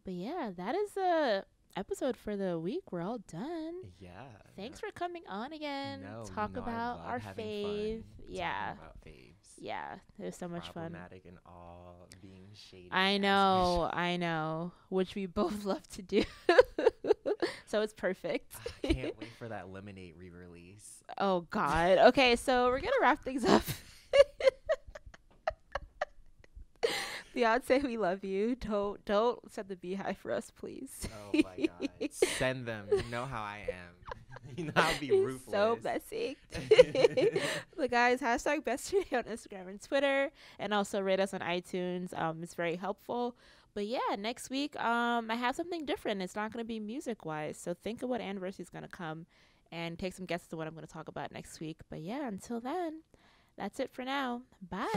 But yeah, that is the episode for the week. We're all done. Yeah. Thanks for coming on again. Talk about our fave. Yeah. Talking about faves. Yeah, it was so much fun. Problematic and all, being shady. I know, which we both love to do. So it's perfect. I can't wait for that Lemonade re-release. Oh God. Okay, so we're gonna wrap things up. Beyonce, we love you. Don't send the beehive for us, please. Oh my God. Send them. You know how I am. You know I'll be ruthless. So messy. But guys, hashtag Besterday on Instagram and Twitter, and also rate us on iTunes. It's very helpful. But yeah, next week I have something different. It's not going to be music wise. So think of what anniversary is going to come and take some guesses to what I'm going to talk about next week. But yeah, until then, that's it for now. Bye.